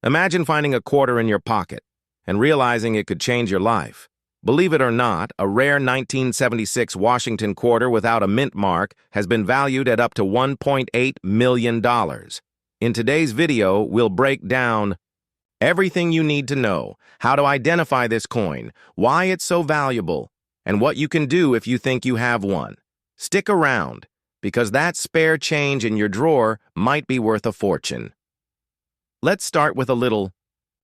Imagine finding a quarter in your pocket and realizing it could change your life. Believe it or not, a rare 1976 Washington quarter without a mint mark has been valued at up to $1.8 million. In today's video, we'll break down everything you need to know, how to identify this coin, why it's so valuable, and what you can do if you think you have one. Stick around, because that spare change in your drawer might be worth a fortune. Let's start with a little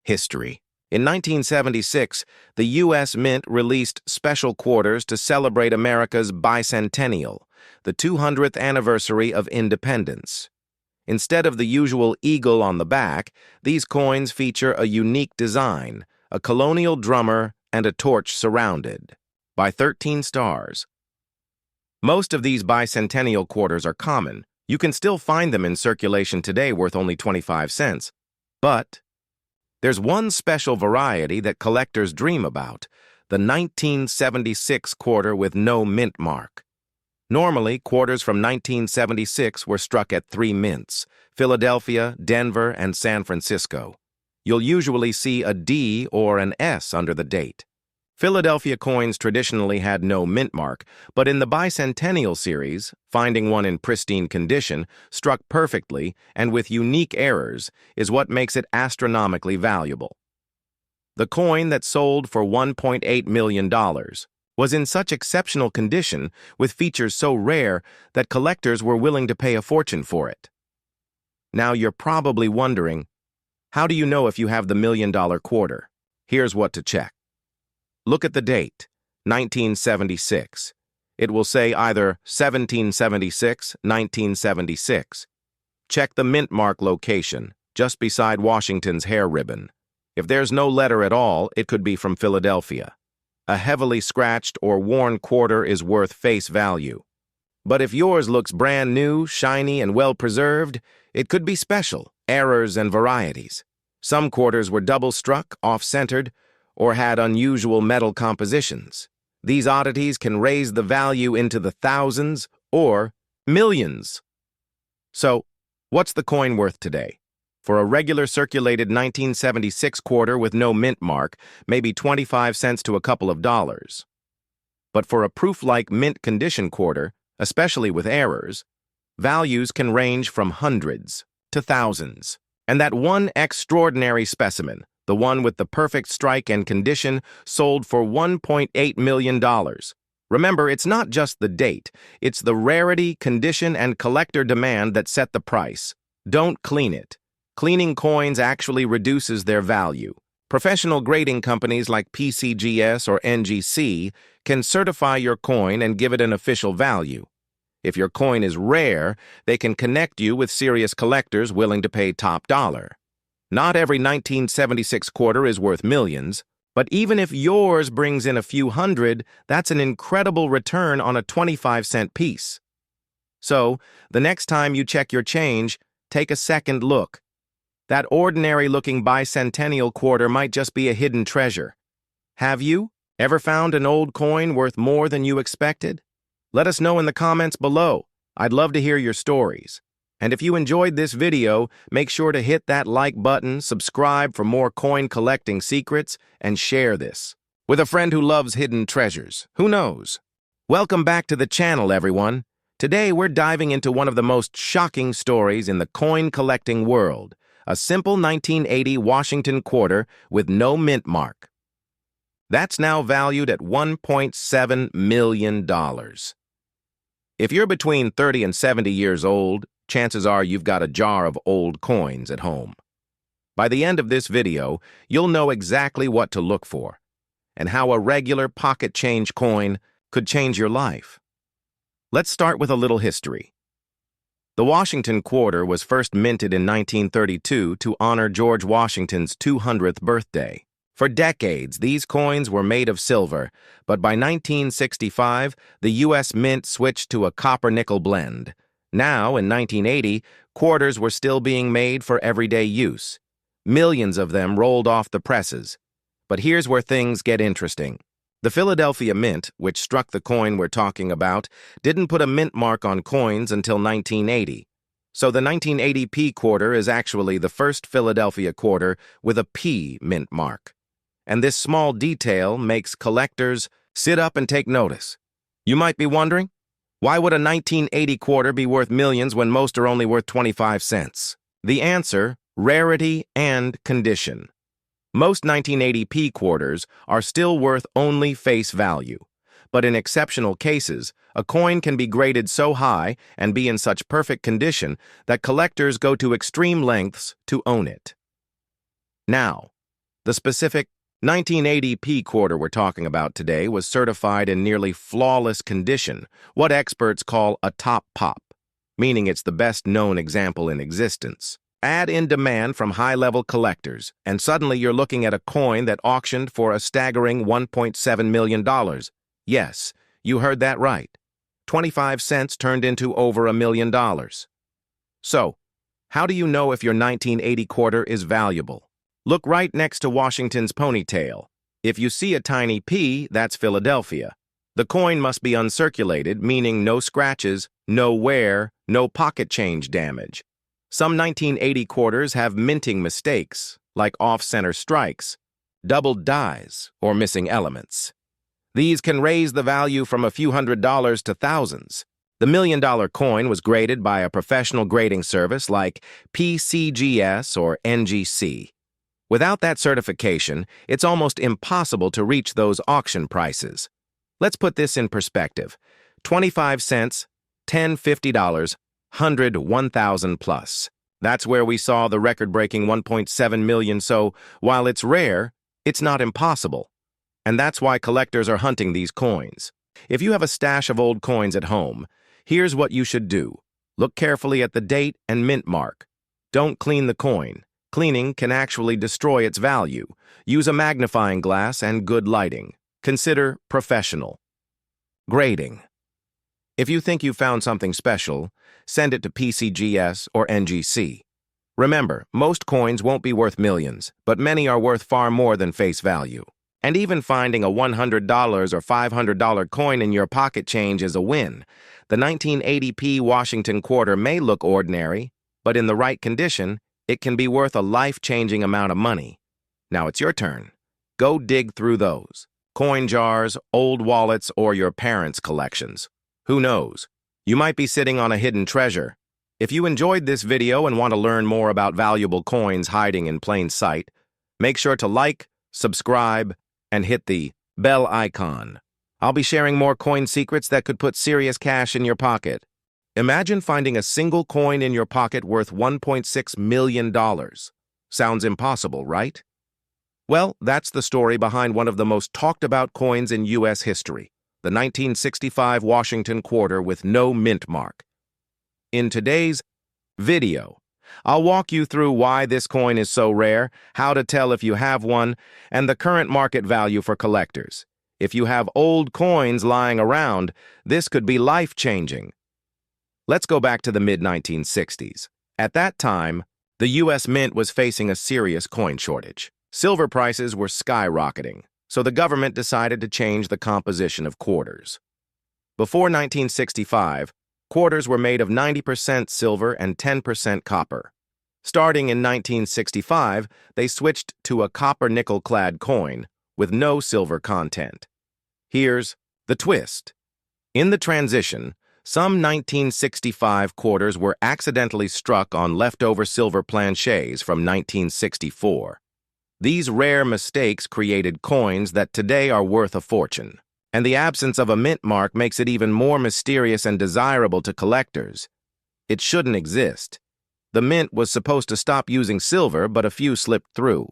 history. In 1976, the U.S. Mint released special quarters to celebrate America's bicentennial, the 200th anniversary of independence. Instead of the usual eagle on the back, these coins feature a unique design, a colonial drummer and a torch surrounded by 13 stars. Most of these bicentennial quarters are common. You can still find them in circulation today worth only 25 cents. But there's one special variety that collectors dream about, the 1976 quarter with no mint mark. Normally, quarters from 1976 were struck at 3 mints, Philadelphia, Denver, and San Francisco. You'll usually see a D or an S under the date. Philadelphia coins traditionally had no mint mark, but in the bicentennial series, finding one in pristine condition, struck perfectly and with unique errors, is what makes it astronomically valuable. The coin that sold for $1.8 million was in such exceptional condition with features so rare that collectors were willing to pay a fortune for it. Now you're probably wondering, how do you know if you have the $1 million quarter? Here's what to check. Look at the date, 1976. It will say either 1776, 1976. Check the mint mark location, just beside Washington's hair ribbon. If there's no letter at all, it could be from Philadelphia. A heavily scratched or worn quarter is worth face value. But if yours looks brand new, shiny, and well-preserved, it could be special, errors and varieties. Some quarters were double-struck, off-centered, or had unusual metal compositions. These oddities can raise the value into the thousands or millions. So, what's the coin worth today? For a regular circulated 1976 quarter with no mint mark, maybe 25 cents to a couple of dollars. But for a proof-like mint condition quarter, especially with errors, values can range from hundreds to thousands. And that one extraordinary specimen, the one with the perfect strike and condition, sold for $1.8 million. Remember, it's not just the date, it's the rarity, condition, and collector demand that set the price. Don't clean it. Cleaning coins actually reduces their value. Professional grading companies like PCGS or NGC can certify your coin and give it an official value. If your coin is rare, they can connect you with serious collectors willing to pay top dollar. Not every 1976 quarter is worth millions, but even if yours brings in a few hundred, that's an incredible return on a 25-cent piece. So, the next time you check your change, take a second look. That ordinary-looking bicentennial quarter might just be a hidden treasure. Have you ever found an old coin worth more than you expected? Let us know in the comments below. I'd love to hear your stories. And if you enjoyed this video, make sure to hit that like button, subscribe for more coin collecting secrets, and share this with a friend who loves hidden treasures. Who knows? Welcome back to the channel, everyone. Today we're diving into one of the most shocking stories in the coin collecting world, a simple 1980 Washington quarter with no mint mark. That's now valued at $1.7 million. If you're between 30 and 70 years old, chances are you've got a jar of old coins at home. By the end of this video, you'll know exactly what to look for and how a regular pocket change coin could change your life. Let's start with a little history. The Washington quarter was first minted in 1932 to honor George Washington's 200th birthday. For decades, these coins were made of silver, but by 1965, the U.S. Mint switched to a copper-nickel blend. Now, in 1980, quarters were still being made for everyday use. Millions of them rolled off the presses. But here's where things get interesting. The Philadelphia Mint, which struck the coin we're talking about, didn't put a mint mark on coins until 1980. So the 1980 P quarter is actually the first Philadelphia quarter with a P mint mark. And this small detail makes collectors sit up and take notice. You might be wondering, why would a 1980 quarter be worth millions when most are only worth 25 cents? The answer, rarity and condition. Most 1980 P quarters are still worth only face value. But in exceptional cases, a coin can be graded so high and be in such perfect condition that collectors go to extreme lengths to own it. Now, the specific 1980 P quarter we're talking about today was certified in nearly flawless condition, what experts call a top pop, meaning it's the best known example in existence. Add in demand from high-level collectors, and suddenly you're looking at a coin that auctioned for a staggering $1.7 million. Yes, you heard that right. 25 cents turned into over $1 million. So, how do you know if your 1980 quarter is valuable? Look right next to Washington's ponytail. If you see a tiny P, that's Philadelphia. The coin must be uncirculated, meaning no scratches, no wear, no pocket change damage. Some 1980 quarters have minting mistakes, like off-center strikes, doubled dies, or missing elements. These can raise the value from a few $100s to thousands. The $1 million coin was graded by a professional grading service like PCGS or NGC. Without that certification, it's almost impossible to reach those auction prices. Let's put this in perspective. 25 cents, $10, $50, 100, 1,000 plus. That's where we saw the record-breaking 1.7 million, so while it's rare, it's not impossible. And that's why collectors are hunting these coins. If you have a stash of old coins at home, here's what you should do. Look carefully at the date and mint mark. Don't clean the coin. Cleaning can actually destroy its value. Use a magnifying glass and good lighting. Consider professional. Grading. If you think you found something special, send it to PCGS or NGC. Remember, most coins won't be worth millions, but many are worth far more than face value. And even finding a $100 or $500 coin in your pocket change is a win. The 1980 P Washington quarter may look ordinary, but in the right condition, it can be worth a life-changing amount of money. Now it's your turn. Go dig through those. Coin jars, old wallets, or your parents' collections. Who knows? You might be sitting on a hidden treasure. If you enjoyed this video and want to learn more about valuable coins hiding in plain sight, make sure to like, subscribe, and hit the bell icon. I'll be sharing more coin secrets that could put serious cash in your pocket. Imagine finding a single coin in your pocket worth $1.6 million. Sounds impossible, right? Well, that's the story behind one of the most talked about coins in U.S. history, the 1965 Washington quarter with no mint mark. In today's video, I'll walk you through why this coin is so rare, how to tell if you have one, and the current market value for collectors. If you have old coins lying around, this could be life-changing. Let's go back to the mid-1960s. At that time, the U.S. Mint was facing a serious coin shortage. Silver prices were skyrocketing, so the government decided to change the composition of quarters. Before 1965, quarters were made of 90% silver and 10% copper. Starting in 1965, they switched to a copper-nickel-clad coin with no silver content. Here's the twist. In the transition, some 1965 quarters were accidentally struck on leftover silver planchets from 1964. These rare mistakes created coins that today are worth a fortune. And the absence of a mint mark makes it even more mysterious and desirable to collectors. It shouldn't exist. The mint was supposed to stop using silver, but a few slipped through.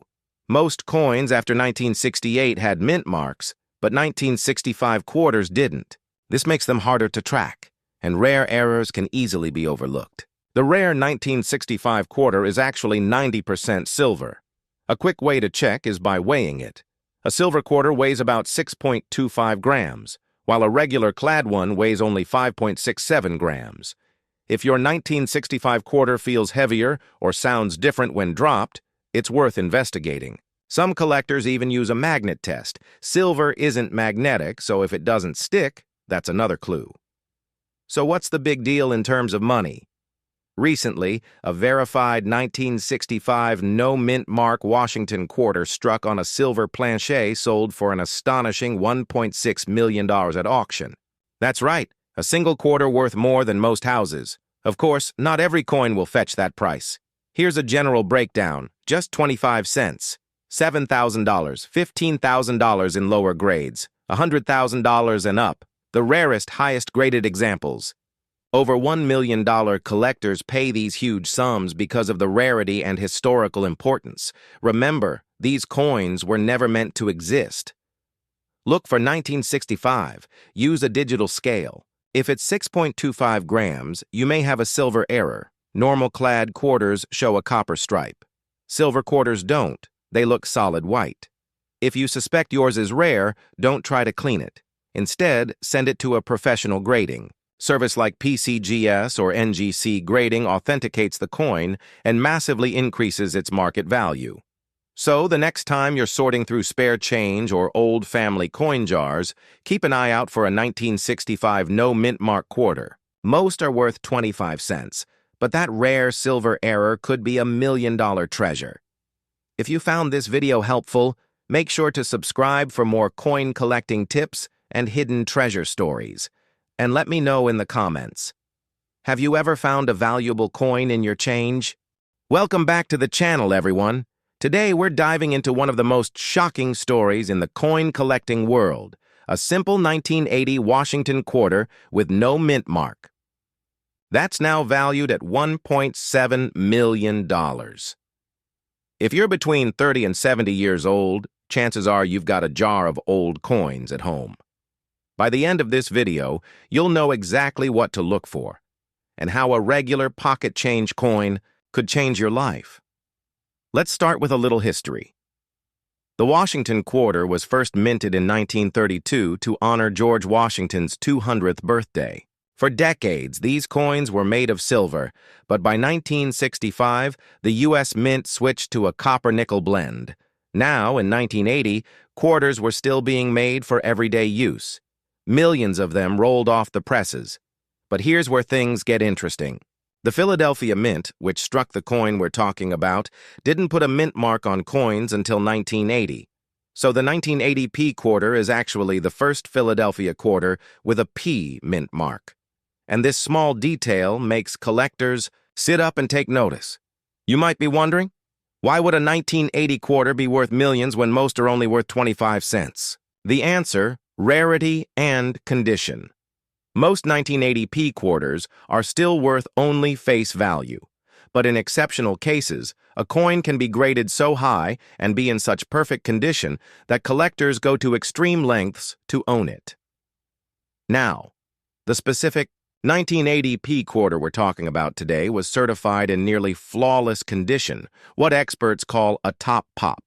Most coins after 1968 had mint marks, but 1965 quarters didn't. This makes them harder to track, and rare errors can easily be overlooked. The rare 1965 quarter is actually 90% silver. A quick way to check is by weighing it. A silver quarter weighs about 6.25 grams, while a regular clad one weighs only 5.67 grams. If your 1965 quarter feels heavier or sounds different when dropped, it's worth investigating. Some collectors even use a magnet test. Silver isn't magnetic, so if it doesn't stick, that's another clue. So what's the big deal in terms of money? Recently, a verified 1965 no-mint mark Washington quarter struck on a silver planchet sold for an astonishing $1.6 million at auction. That's right, a single quarter worth more than most houses. Of course, not every coin will fetch that price. Here's a general breakdown: just 25 cents, $7,000, $15,000 in lower grades, $100,000 and up, the rarest, highest-graded examples. Over $1 million collectors pay these huge sums because of the rarity and historical importance. Remember, these coins were never meant to exist. Look for 1965. Use a digital scale. If it's 6.25 grams, you may have a silver error. Normal clad quarters show a copper stripe. Silver quarters don't. They look solid white. If you suspect yours is rare, don't try to clean it. Instead, send it to a professional grading. Service like PCGS or NGC grading authenticates the coin and massively increases its market value. So, the next time you're sorting through spare change or old family coin jars, keep an eye out for a 1965 no-mint mark quarter. Most are worth 25 cents, but that rare silver error could be $1 million treasure. If you found this video helpful, make sure to subscribe for more coin collecting tips and hidden treasure stories. And let me know in the comments. Have you ever found a valuable coin in your change? Welcome back to the channel, everyone. Today we're diving into one of the most shocking stories in the coin collecting world, a simple 1980 Washington quarter with no mint mark. That's now valued at $1.7 million. If you're between 30 and 70 years old, chances are you've got a jar of old coins at home. By the end of this video, you'll know exactly what to look for and how a regular pocket change coin could change your life. Let's start with a little history. The Washington quarter was first minted in 1932 to honor George Washington's 200th birthday. For decades, these coins were made of silver, but by 1965, the U.S. Mint switched to a copper-nickel blend. Now, in 1980, quarters were still being made for everyday use. Millions of them rolled off the presses. But here's where things get interesting. The Philadelphia Mint, which struck the coin we're talking about, didn't put a mint mark on coins until 1980. So the 1980 P quarter is actually the first Philadelphia quarter with a P mint mark. And this small detail makes collectors sit up and take notice. You might be wondering, why would a 1980 quarter be worth millions when most are only worth 25 cents? The answer: rarity and condition. Most 1980 P quarters are still worth only face value, but in exceptional cases, a coin can be graded so high and be in such perfect condition that collectors go to extreme lengths to own it. Now, the specific 1980 P quarter we're talking about today was certified in nearly flawless condition, what experts call a top pop,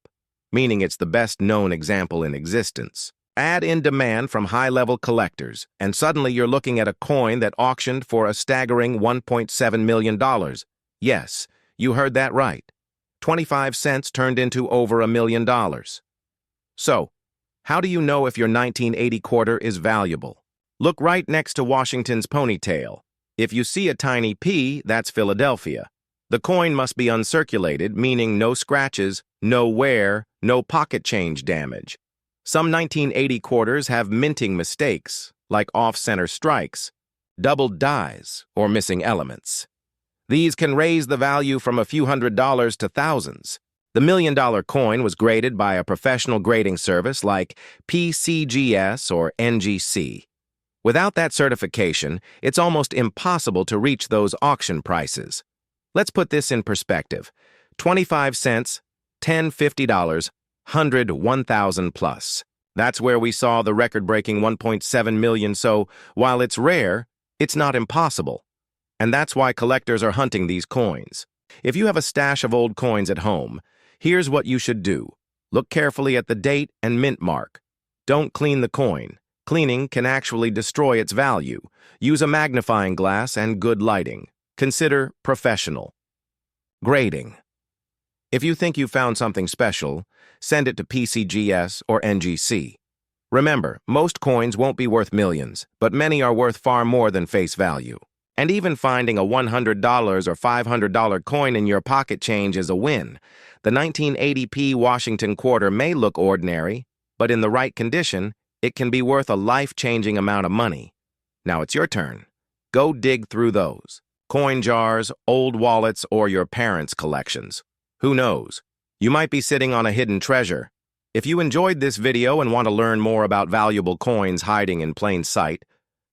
meaning it's the best known example in existence. Add in demand from high-level collectors, and suddenly you're looking at a coin that auctioned for a staggering $1.7 million. Yes, you heard that right. 25 cents turned into over $1 million. So, how do you know if your 1980 quarter is valuable? Look right next to Washington's ponytail. If you see a tiny P, that's Philadelphia. The coin must be uncirculated, meaning no scratches, no wear, no pocket change damage. Some 1980 quarters have minting mistakes, like off-center strikes, doubled dies, or missing elements. These can raise the value from a few $100s to thousands. The $1 million coin was graded by a professional grading service like PCGS or NGC. Without that certification, it's almost impossible to reach those auction prices. Let's put this in perspective. 25 cents, $10, $50, 100, 1,000 plus. That's where we saw the record-breaking 1.7 million, so while it's rare, it's not impossible. And that's why collectors are hunting these coins. If you have a stash of old coins at home, here's what you should do. Look carefully at the date and mint mark. Don't clean the coin. Cleaning can actually destroy its value. Use a magnifying glass and good lighting. Consider professional. Grading. If you think you found something special, send it to PCGS or NGC. Remember, most coins won't be worth millions, but many are worth far more than face value. And even finding a $100 or $500 coin in your pocket change is a win. The 1980p Washington quarter may look ordinary, but in the right condition, it can be worth a life-changing amount of money. Now it's your turn. Go dig through those. Coin jars, old wallets, or your parents' collections. Who knows? You might be sitting on a hidden treasure. If you enjoyed this video and want to learn more about valuable coins hiding in plain sight,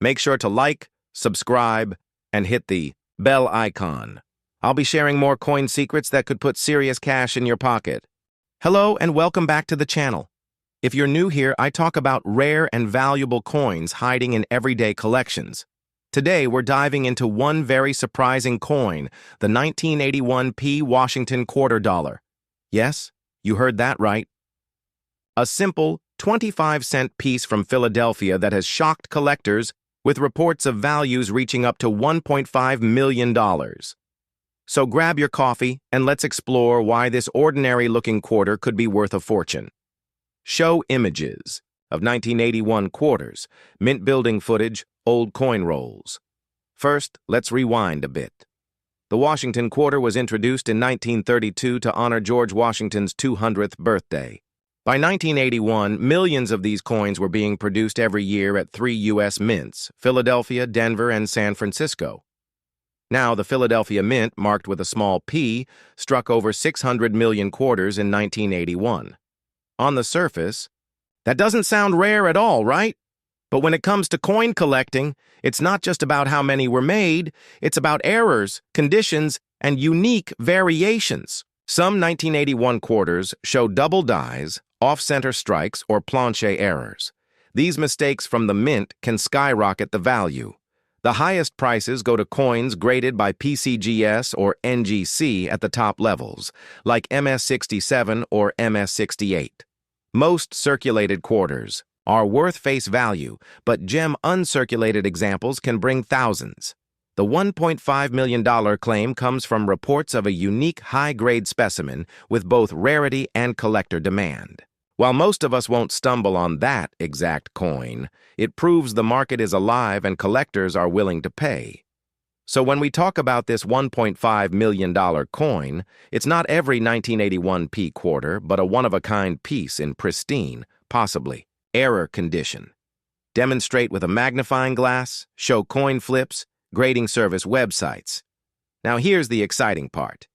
make sure to like, subscribe, and hit the bell icon. I'll be sharing more coin secrets that could put serious cash in your pocket. Hello and welcome back to the channel. If you're new here, I talk about rare and valuable coins hiding in everyday collections. Today, we're diving into one very surprising coin, the 1981p Washington quarter dollar. Yes, you heard that right. A simple 25-cent piece from Philadelphia that has shocked collectors with reports of values reaching up to $1.5 million. So grab your coffee and let's explore why this ordinary-looking quarter could be worth a fortune. Show images of 1981 quarters, mint-building footage, old coin rolls. First, let's rewind a bit. The Washington quarter was introduced in 1932 to honor George Washington's 200th birthday. By 1981, millions of these coins were being produced every year at 3 U.S. mints, Philadelphia, Denver, and San Francisco. Now, the Philadelphia Mint, marked with a small p, struck over 600 million quarters in 1981. On the surface, that doesn't sound rare at all, right? But when it comes to coin collecting, it's not just about how many were made, it's about errors, conditions, and unique variations. Some 1981 quarters show double dies, off-center strikes, or planche errors. These mistakes from the mint can skyrocket the value. The highest prices go to coins graded by PCGS or NGC at the top levels, like MS-67 or MS-68. Most circulated quarters are worth face value, but gem uncirculated examples can bring thousands. The $1.5 million claim comes from reports of a unique high-grade specimen with both rarity and collector demand. While most of us won't stumble on that exact coin, it proves the market is alive and collectors are willing to pay. So when we talk about this $1.5 million coin, it's not every 1981p quarter, but a one-of-a-kind piece in pristine, possibly error condition. Demonstrate with a magnifying glass, show coin flips, grading service websites. Now here's the exciting part.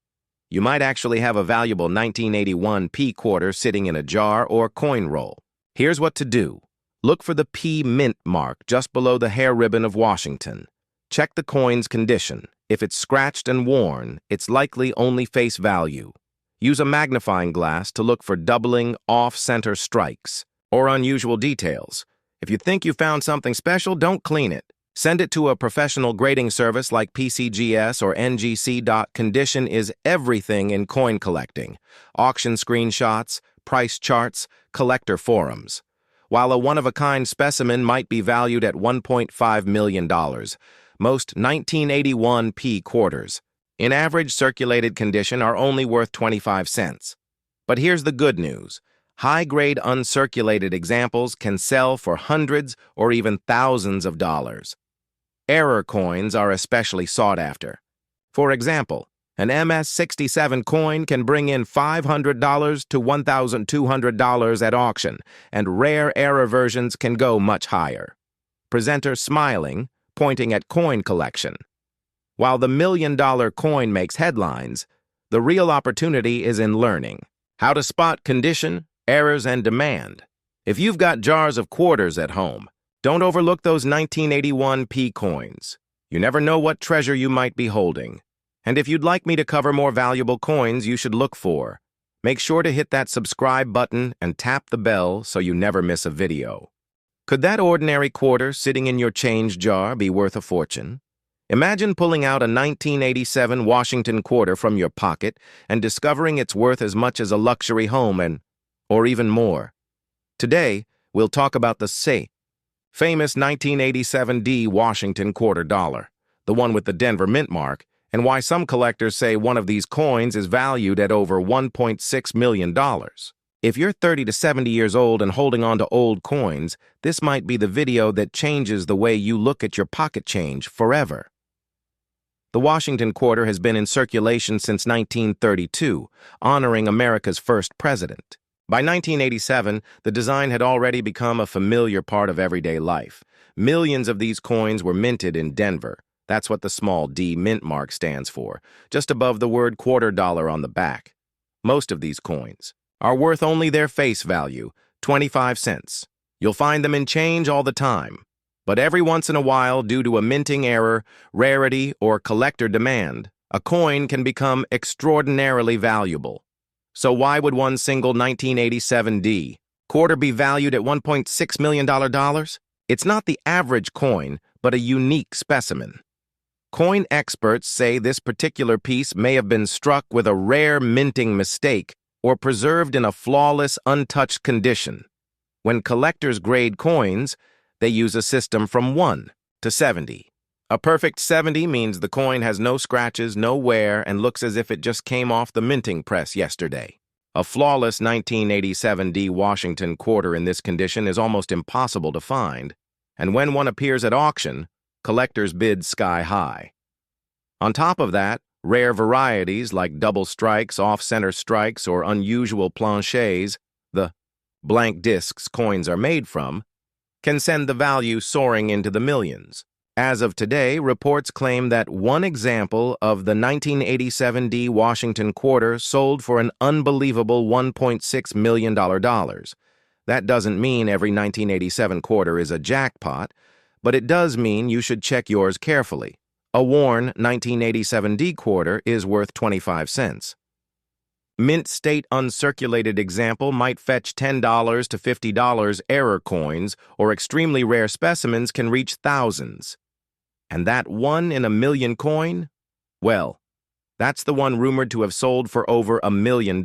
You might actually have a valuable 1981p quarter sitting in a jar or coin roll. Here's what to do. Look for the P mint mark just below the hair ribbon of Washington. Check the coin's condition. If it's scratched and worn, it's likely only face value. Use a magnifying glass to look for doubling off-center strikes or unusual details. If you think you found something special, don't clean it. Send it to a professional grading service like PCGS or NGC. Condition is everything in coin collecting. Auction screenshots, price charts, collector forums. While a one-of-a-kind specimen might be valued at $1.5 million, most 1981p quarters, in average circulated condition, are only worth 25 cents. But here's the good news. High-grade uncirculated examples can sell for hundreds or even thousands of dollars. Error coins are especially sought after. For example, an MS-67 coin can bring in $500 to $1,200 at auction, and rare error versions can go much higher. Presenter smiling, pointing at coin collection. While the million-dollar coin makes headlines, the real opportunity is in learning how to spot condition, errors, and demand. If you've got jars of quarters at home, don't overlook those 1981p coins. You never know what treasure you might be holding. And if you'd like me to cover more valuable coins you should look for, make sure to hit that subscribe button and tap the bell so you never miss a video. Could that ordinary quarter sitting in your change jar be worth a fortune? Imagine pulling out a 1987 Washington quarter from your pocket and discovering it's worth as much as a luxury home or even more. Today, we'll talk about the famous 1987D Washington quarter dollar, the one with the Denver mint mark, and why some collectors say one of these coins is valued at over $1.6 million. If you're 30 to 70 years old and holding on to old coins, this might be the video that changes the way you look at your pocket change forever. The Washington Quarter has been in circulation since 1932, honoring America's first president. By 1987, the design had already become a familiar part of everyday life. Millions of these coins were minted in Denver. That's what the small D mint mark stands for, just above the word quarter dollar on the back. Most of these coins are worth only their face value, 25 cents. You'll find them in change all the time. But every once in a while, due to a minting error, rarity, or collector demand, a coin can become extraordinarily valuable. So why would one single 1987 D quarter be valued at $1.6 million? It's not the average coin, but a unique specimen. Coin experts say this particular piece may have been struck with a rare minting mistake or preserved in a flawless, untouched condition. When collectors grade coins, they use a system from 1 to 70. A perfect 70 means the coin has no scratches, no wear, and looks as if it just came off the minting press yesterday. A flawless 1987 D Washington Quarter in this condition is almost impossible to find, and when one appears at auction, collectors bid sky high. On top of that, rare varieties like double strikes, off-center strikes, or unusual planchets, the blank discs coins are made from, can send the value soaring into the millions. As of today, reports claim that one example of the 1987 D Washington Quarter sold for an unbelievable $1.6 million. That doesn't mean every 1987 quarter is a jackpot, but it does mean you should check yours carefully. A worn 1987 D quarter is worth 25 cents. Mint state uncirculated example might fetch $10 to $50. Error coins or extremely rare specimens can reach thousands. And that 1 in a million coin? Well, that's the one rumored to have sold for over $1 million.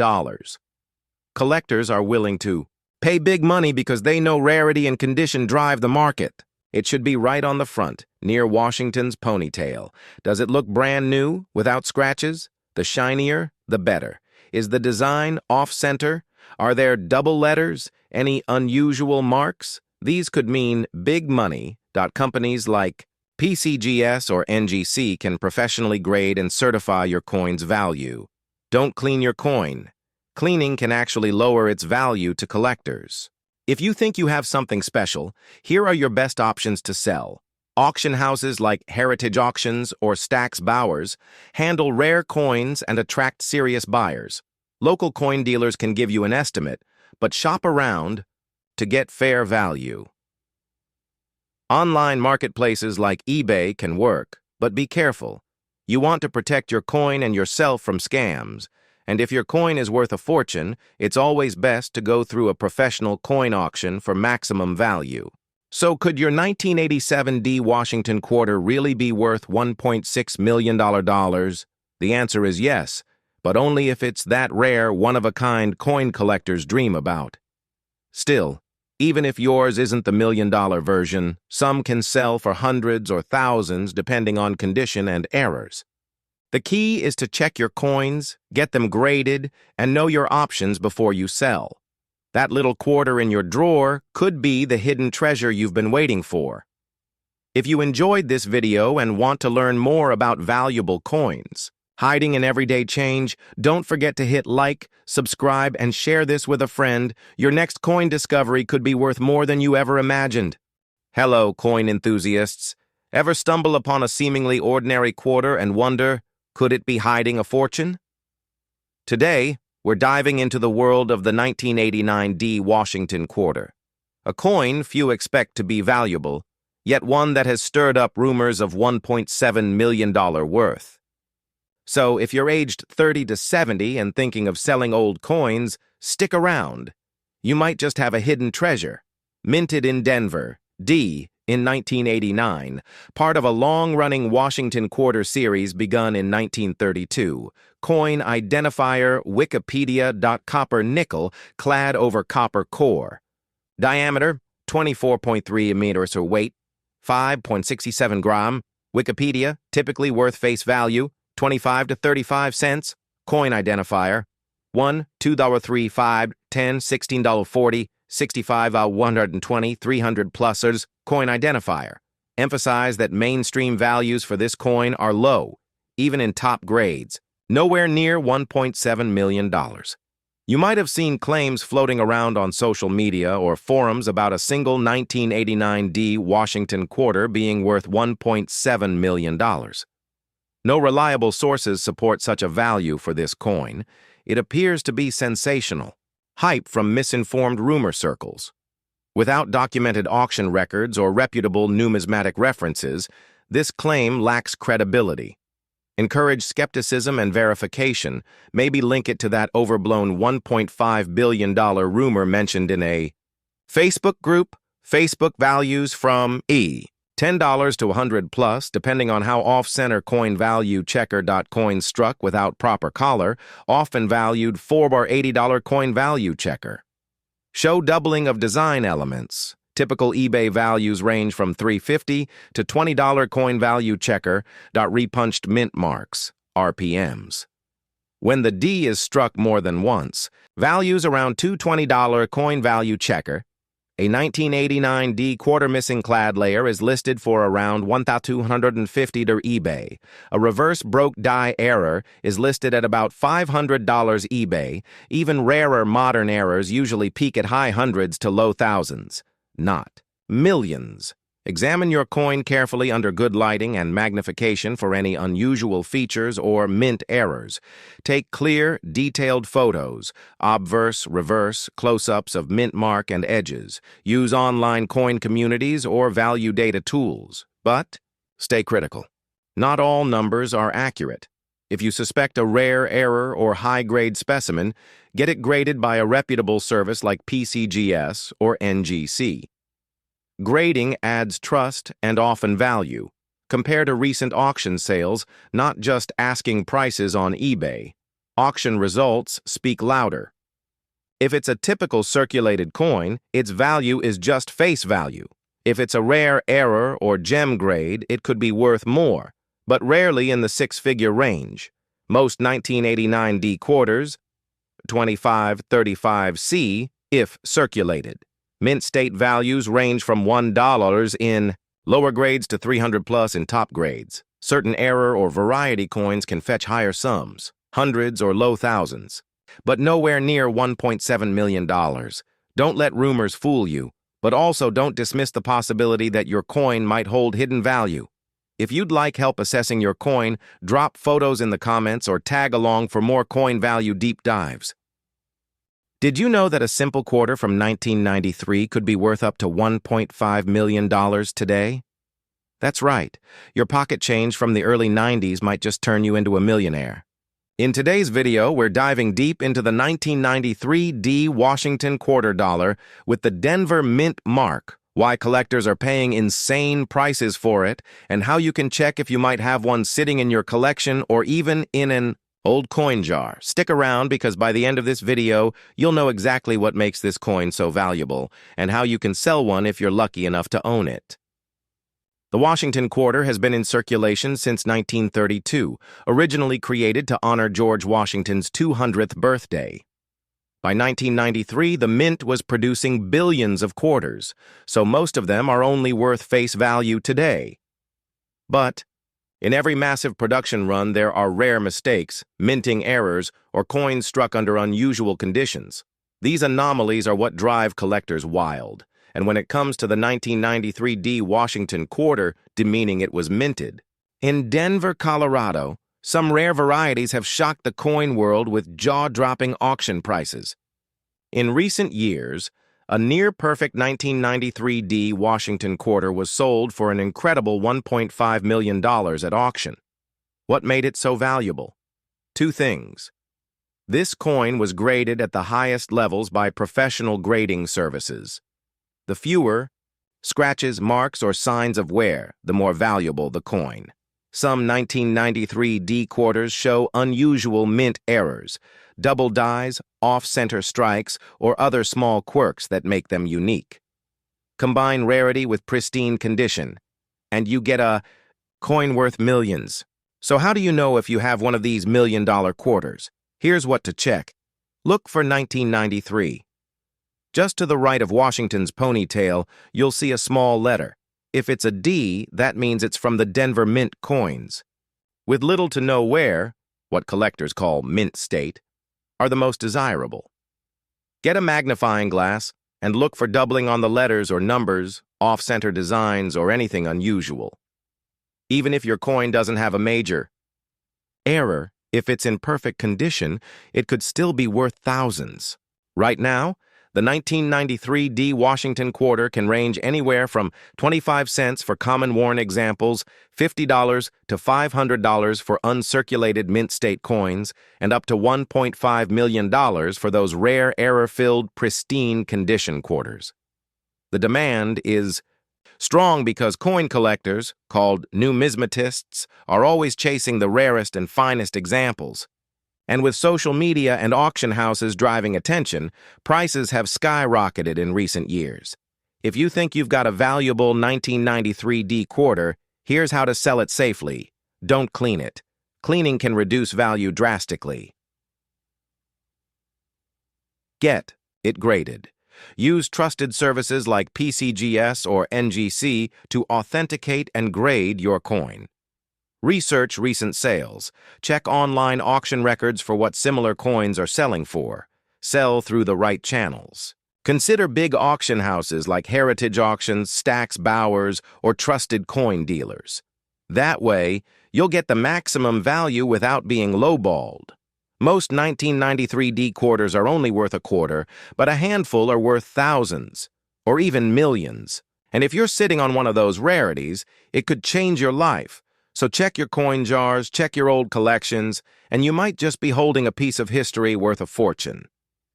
Collectors are willing to pay big money because they know rarity and condition drive the market. It should be right on the front, near Washington's ponytail. Does it look brand new, without scratches? The shinier, the better. Is the design off-center? Are there double letters? Any unusual marks? These could mean big money. Companies like PCGS or NGC can professionally grade and certify your coin's value. Don't clean your coin. Cleaning can actually lower its value to collectors. If you think you have something special, here are your best options to sell. Auction houses like Heritage Auctions or Stack's Bowers handle rare coins and attract serious buyers. Local coin dealers can give you an estimate, but shop around to get fair value. Online marketplaces like eBay can work, but be careful. You want to protect your coin and yourself from scams, and if your coin is worth a fortune, it's always best to go through a professional coin auction for maximum value. So could your 1987 D Washington Quarter really be worth $1.6 million? The answer is yes, but only if it's that rare, one-of-a-kind coin collectors dream about. Still, even if yours isn't the million-dollar version, some can sell for hundreds or thousands depending on condition and errors. The key is to check your coins, get them graded, and know your options before you sell. That little quarter in your drawer could be the hidden treasure you've been waiting for. If you enjoyed this video and want to learn more about valuable coins hiding in everyday change, don't forget to hit like, subscribe, and share this with a friend. Your next coin discovery could be worth more than you ever imagined. Hello, coin enthusiasts. Ever stumble upon a seemingly ordinary quarter and wonder, could it be hiding a fortune? Today, we're diving into the world of the 1989 D Washington Quarter, a coin few expect to be valuable, yet one that has stirred up rumors of $1.7 million worth. So if you're aged 30 to 70 and thinking of selling old coins, stick around. You might just have a hidden treasure, minted in Denver, D, in 1989, part of a long-running Washington Quarter series begun in 1932. Coin identifier Wikipedia. Copper-nickel clad over copper core. Diameter 24.3 meters or weight 5.67 gram. Wikipedia typically worth face value 25 to 35 cents. Coin identifier 1, $2.35, $10, $16.40, 65, 120, 300 plusers. Coin identifier. Emphasize that mainstream values for this coin are low. even in top grades, nowhere near $1.7 million. You might have seen claims floating around on social media or forums about a single 1989 D Washington quarter being worth $1.7 million. No reliable sources support such a value for this coin. It appears to be sensational, hype from misinformed rumor circles. Without documented auction records or reputable numismatic references, this claim lacks credibility. Encourage skepticism and verification, maybe link it to that overblown $1.5 billion rumor mentioned in a Facebook group. Facebook values from $10 to $100 plus, depending on how off-center coin value checker.coin struck without proper collar, often valued $4 coin value checker. Show doubling of design elements. Typical eBay values range from $3.50 to $20 coin value checker. Repunched mint marks, RPMs. When the D is struck more than once, values around $220 coin value checker. A 1989 D quarter missing clad layer is listed for around $1,250 to eBay. A reverse broke die error is listed at about $500 eBay. Even rarer modern errors usually peak at high hundreds to low thousands, not millions. Examine your coin carefully under good lighting and magnification for any unusual features or mint errors. Take clear, detailed photos, obverse, reverse, close-ups of mint mark and edges. Use online coin communities or value data tools. But stay critical. Not all numbers are accurate. If you suspect a rare error or high-grade specimen, get it graded by a reputable service like PCGS or NGC. Grading adds trust and often value. Compare to recent auction sales, not just asking prices on eBay. Auction results speak louder. If it's a typical circulated coin, its value is just face value. If it's a rare error or gem grade, it could be worth more, but rarely in the six-figure range. Most 1989 D quarters, 2535C, if circulated. Mint state values range from $1 in lower grades to $300 plus in top grades. Certain error or variety coins can fetch higher sums, hundreds or low thousands, but nowhere near $1.7 million. Don't let rumors fool you, but also don't dismiss the possibility that your coin might hold hidden value. If you'd like help assessing your coin, drop photos in the comments or tag along for more coin value deep dives. Did you know that a simple quarter from 1993 could be worth up to $1.5 million today? That's right. Your pocket change from the early 90s might just turn you into a millionaire. In today's video, we're diving deep into the 1993 D Washington quarter dollar with the Denver Mint mark, why collectors are paying insane prices for it, and how you can check if you might have one sitting in your collection or even in an old coin jar. Stick around because by the end of this video, you'll know exactly what makes this coin so valuable and how you can sell one if you're lucky enough to own it. The Washington quarter has been in circulation since 1932, originally created to honor George Washington's 200th birthday. By 1993, the Mint was producing billions of quarters, so most of them are only worth face value today. But in every massive production run, there are rare mistakes, minting errors, or coins struck under unusual conditions. These anomalies are what drive collectors wild, and when it comes to the 1993 D Washington quarter, demeaning it was minted. In Denver, Colorado, some rare varieties have shocked the coin world with jaw-dropping auction prices. In recent years, a near-perfect 1993 D Washington quarter was sold for an incredible $1.5 million at auction. What made it so valuable? Two things. This coin was graded at the highest levels by professional grading services. The fewer scratches, marks, or signs of wear, the more valuable the coin. Some 1993 D quarters show unusual mint errors, double dies, off-center strikes, or other small quirks that make them unique. Combine rarity with pristine condition, and you get a coin worth millions. So how do you know if you have one of these million-dollar quarters? Here's what to check. Look for 1993. Just to the right of Washington's ponytail, you'll see a small letter. If it's a D, that means it's from the Denver Mint coins. with little to no wear, what collectors call mint state, are the most desirable. Get a magnifying glass and look for doubling on the letters or numbers, off-center designs, or anything unusual. Even if your coin doesn't have a major error, if it's in perfect condition, it could still be worth thousands. Right now, the 1993 D Washington quarter can range anywhere from 25 cents for common worn examples, $50 to $500 for uncirculated mint state coins, and up to $1.5 million for those rare error-filled, pristine condition quarters. The demand is strong because coin collectors, called numismatists, are always chasing the rarest and finest examples. And with social media and auction houses driving attention, prices have skyrocketed in recent years. If you think you've got a valuable 1993 D quarter, here's how to sell it safely. Don't clean it. Cleaning can reduce value drastically. Get it graded. Use trusted services like PCGS or NGC to authenticate and grade your coin. Research recent sales. Check online auction records for what similar coins are selling for. Sell through the right channels. Consider big auction houses like Heritage Auctions, Stack's Bowers, or trusted coin dealers. That way, you'll get the maximum value without being lowballed. Most 1993 D quarters are only worth a quarter, but a handful are worth thousands, or even millions. And if you're sitting on one of those rarities, it could change your life. So check your coin jars, check your old collections, and you might just be holding a piece of history worth a fortune.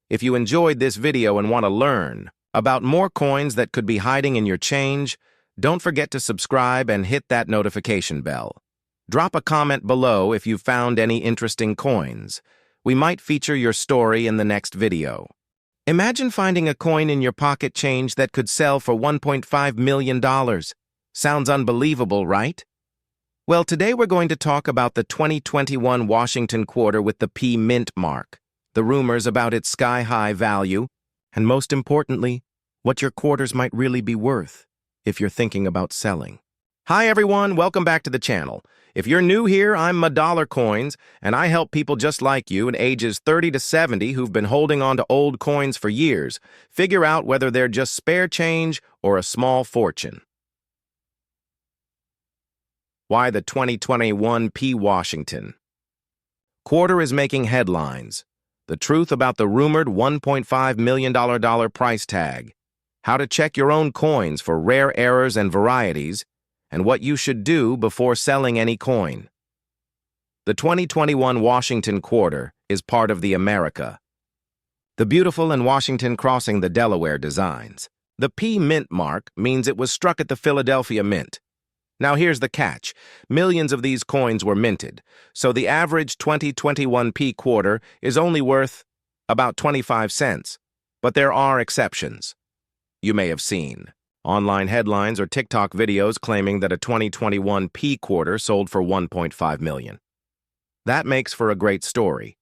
If you enjoyed this video and want to learn about more coins that could be hiding in your change, don't forget to subscribe and hit that notification bell. Drop a comment below if you've found any interesting coins. We might feature your story in the next video. Imagine finding a coin in your pocket change that could sell for $1.5 million. Sounds unbelievable, right? Well, today we're going to talk about the 2021 Washington quarter with the P Mint mark, the rumors about its sky-high value, and most importantly, what your quarters might really be worth if you're thinking about selling. Hi everyone, welcome back to the channel. If you're new here, I'm $1 Coins, and I help people just like you in ages 30 to 70 who've been holding on to old coins for years figure out whether they're just spare change or a small fortune. Why the 2021 P Washington quarter is making headlines. The truth about the rumored $1.5 million price tag. How to check your own coins for rare errors and varieties, and what you should do before selling any coin. The 2021 Washington quarter is part of the America, the beautiful and Washington crossing the Delaware designs. The P Mint mark means it was struck at the Philadelphia Mint. Now here's the catch. Millions of these coins were minted, so the average 2021 P quarter is only worth about 25 cents. But there are exceptions. You may have seen online headlines or TikTok videos claiming that a 2021 P quarter sold for $1.5 million. That makes for a great story.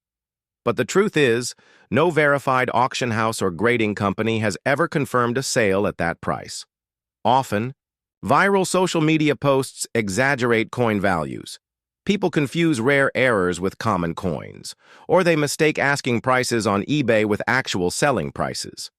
But the truth is, no verified auction house or grading company has ever confirmed a sale at that price. Often, viral social media posts exaggerate coin values. People confuse rare errors with common coins, or they mistake asking prices on eBay with actual selling prices.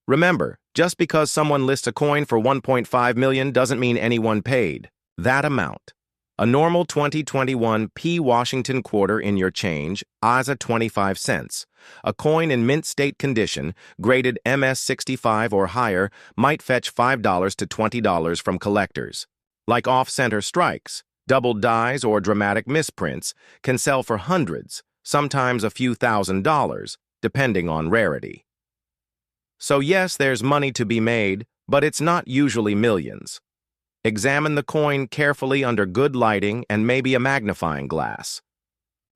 Remember, just because someone lists a coin for $1.5 million doesn't mean anyone paid that amount. A normal 2021 P Washington quarter in your change is at 25 cents. A coin in mint state condition, graded MS65 or higher, might fetch $5 to $20 from collectors. Like off-center strikes, doubled dies, or dramatic misprints can sell for hundreds, sometimes a few $1,000s, depending on rarity. So yes, there's money to be made, but it's not usually millions. Examine the coin carefully under good lighting and maybe a magnifying glass.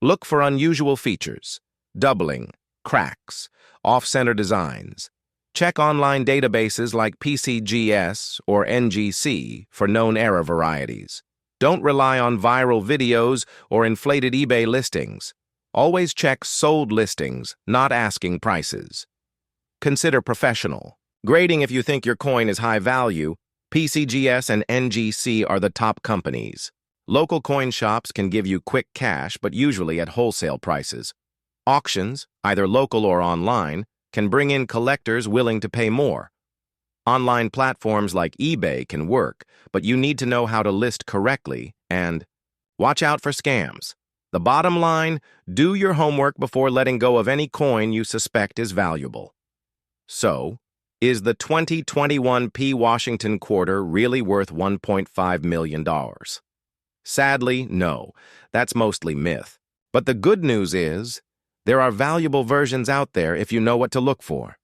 Look for unusual features, doubling, cracks, off-center designs. Check online databases like PCGS or NGC for known error varieties. Don't rely on viral videos or inflated eBay listings. Always check sold listings, not asking prices. Consider professional grading if you think your coin is high value. PCGS and NGC are the top companies. Local coin shops can give you quick cash, but usually at wholesale prices. Auctions, either local or online, can bring in collectors willing to pay more. Online platforms like eBay can work, but you need to know how to list correctly and watch out for scams. The bottom line, do your homework before letting go of any coin you suspect is valuable. So, is the 2021 P. Washington quarter really worth $1.5 million? Sadly, no. That's mostly myth. But the good news is, there are valuable versions out there if you know what to look for.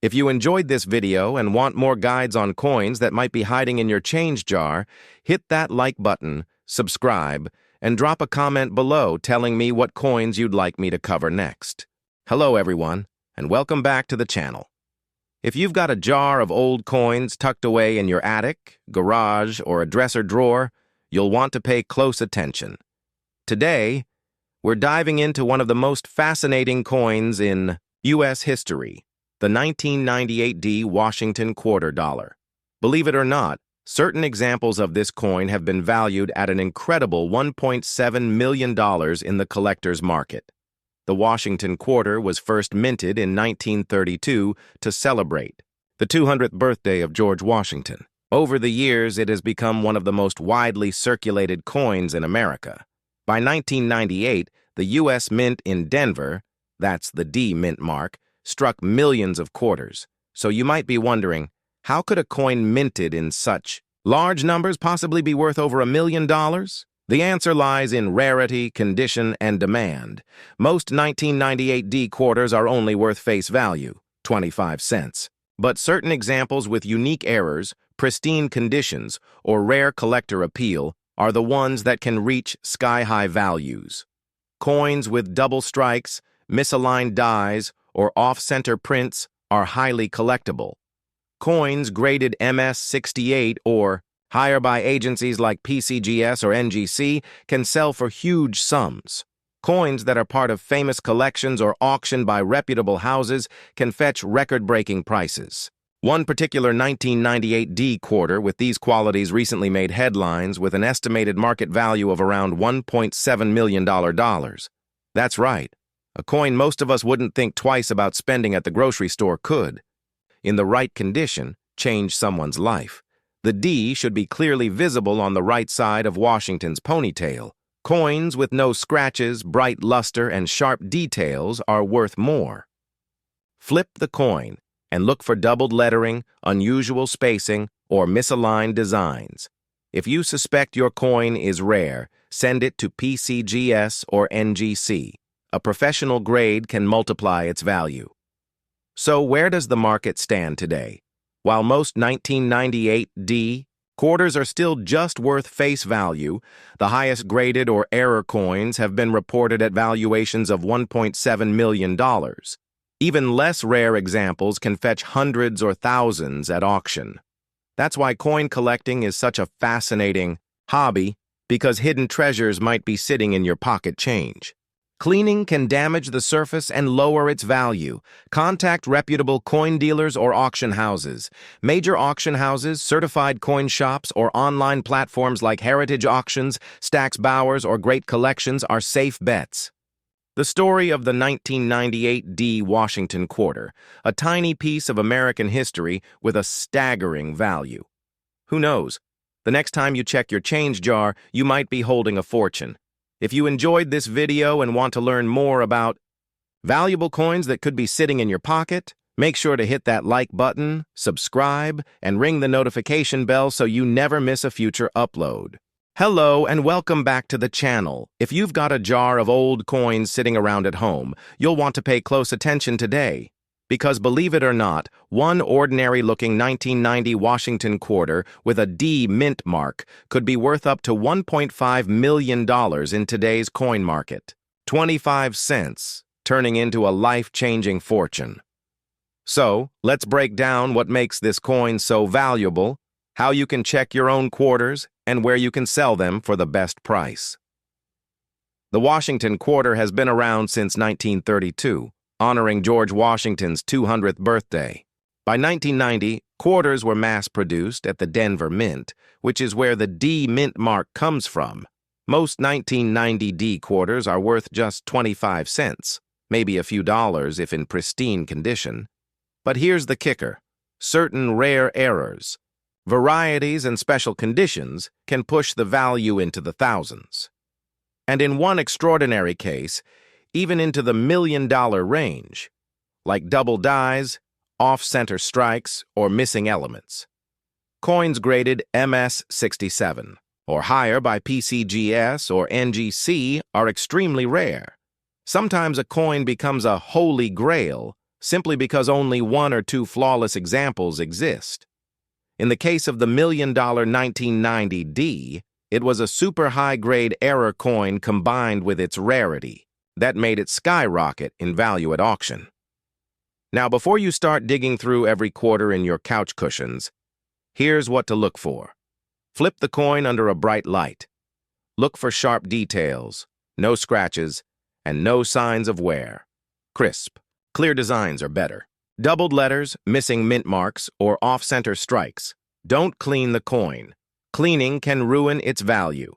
If you enjoyed this video and want more guides on coins that might be hiding in your change jar, hit that like button, subscribe, and drop a comment below telling me what coins you'd like me to cover next. Hello everyone, and welcome back to the channel. If you've got a jar of old coins tucked away in your attic, garage, or a dresser drawer, you'll want to pay close attention. Today, we're diving into one of the most fascinating coins in U.S. history, the 1998 D Washington quarter dollar. Believe it or not, certain examples of this coin have been valued at an incredible $1.7 million in the collector's market. The Washington quarter was first minted in 1932 to celebrate the 200th birthday of George Washington. Over the years, it has become one of the most widely circulated coins in America. By 1998, the U.S. Mint in Denver, that's the D mint mark, struck millions of quarters. So you might be wondering, how could a coin minted in such large numbers possibly be worth over $1 million? The answer lies in rarity, condition, and demand. Most 1998 D quarters are only worth face value, 25 cents. But certain examples with unique errors, pristine conditions, or rare collector appeal are the ones that can reach sky-high values. Coins with double strikes, misaligned dies, or off-center prints are highly collectible. Coins graded MS-68 or higher by agencies like PCGS or NGC can sell for huge sums. Coins that are part of famous collections or auctioned by reputable houses can fetch record-breaking prices. One particular 1998 D quarter with these qualities recently made headlines with an estimated market value of around $1.7 million. That's right. A coin most of us wouldn't think twice about spending at the grocery store could, in the right condition, change someone's life. The D should be clearly visible on the right side of Washington's ponytail. Coins with no scratches, bright luster, and sharp details are worth more. Flip the coin and look for doubled lettering, unusual spacing, or misaligned designs. If you suspect your coin is rare, send it to PCGS or NGC. A professional grade can multiply its value. So where does the market stand today? While most 1998 D quarters are still just worth face value, the highest graded or error coins have been reported at valuations of $1.7 million. Even less rare examples can fetch hundreds or thousands at auction. That's why coin collecting is such a fascinating hobby, because hidden treasures might be sitting in your pocket change. Cleaning can damage the surface and lower its value. Contact reputable coin dealers or auction houses. Major auction houses, certified coin shops, or online platforms like Heritage Auctions, Stack's Bowers, or Great Collections are safe bets. The story of the 1998 D Washington quarter, a tiny piece of American history with a staggering value. Who knows? The next time you check your change jar, you might be holding a fortune. If you enjoyed this video and want to learn more about valuable coins that could be sitting in your pocket, make sure to hit that like button, subscribe, and ring the notification bell so you never miss a future upload. Hello and welcome back to the channel. If you've got a jar of old coins sitting around at home, you'll want to pay close attention today. Because believe it or not, one ordinary-looking 1990 Washington quarter with a D mint mark could be worth up to $1.5 million in today's coin market. 25 cents, turning into a life-changing fortune. So, let's break down what makes this coin so valuable, how you can check your own quarters, and where you can sell them for the best price. The Washington quarter has been around since 1932, honoring George Washington's 200th birthday. By 1990, quarters were mass-produced at the Denver Mint, which is where the D mint mark comes from. Most 1990D quarters are worth just 25 cents, maybe a few dollars if in pristine condition. But here's the kicker: certain rare errors, varieties, and special conditions can push the value into the thousands. And in one extraordinary case, even into the million-dollar range, like double dies, off-center strikes, or missing elements. Coins graded MS-67 or higher by PCGS or NGC are extremely rare. Sometimes a coin becomes a holy grail simply because only one or two flawless examples exist. In the case of the million-dollar 1990D, it was a super high-grade error coin combined with its rarity that made it skyrocket in value at auction. Now, before you start digging through every quarter in your couch cushions, here's what to look for. Flip the coin under a bright light. Look for sharp details, no scratches, and no signs of wear. Crisp, clear designs are better. Doubled letters, missing mint marks, or off-center strikes. Don't clean the coin. Cleaning can ruin its value.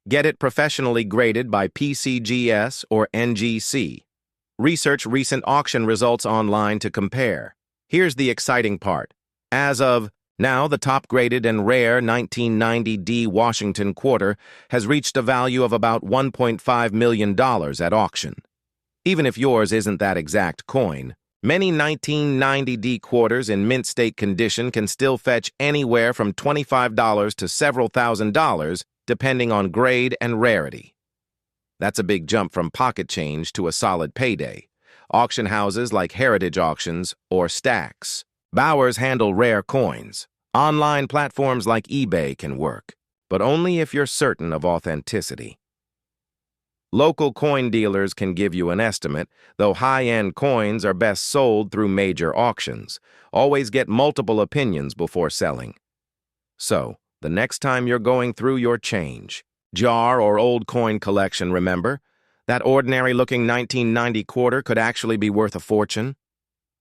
Get it professionally graded by PCGS or NGC. Research recent auction results online to compare. Here's the exciting part. As of now, the top-graded and rare 1990D Washington quarter has reached a value of about $1.5 million at auction. Even if yours isn't that exact coin, many 1990D quarters in mint state condition can still fetch anywhere from $25 to several $1,000s, depending on grade and rarity. That's a big jump from pocket change to a solid payday. Auction houses like Heritage Auctions or Stacks. Bowers handle rare coins. Online platforms like eBay can work, but only if you're certain of authenticity. Local coin dealers can give you an estimate, though high-end coins are best sold through major auctions. Always get multiple opinions before selling. So, the next time you're going through your change, jar, or old coin collection, remember, that ordinary-looking 1990 quarter could actually be worth a fortune.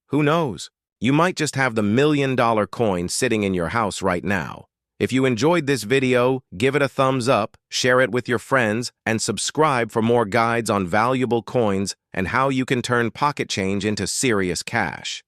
Who knows? You might just have the million-dollar coin sitting in your house right now. If you enjoyed this video, give it a thumbs up, share it with your friends, and subscribe for more guides on valuable coins and how you can turn pocket change into serious cash.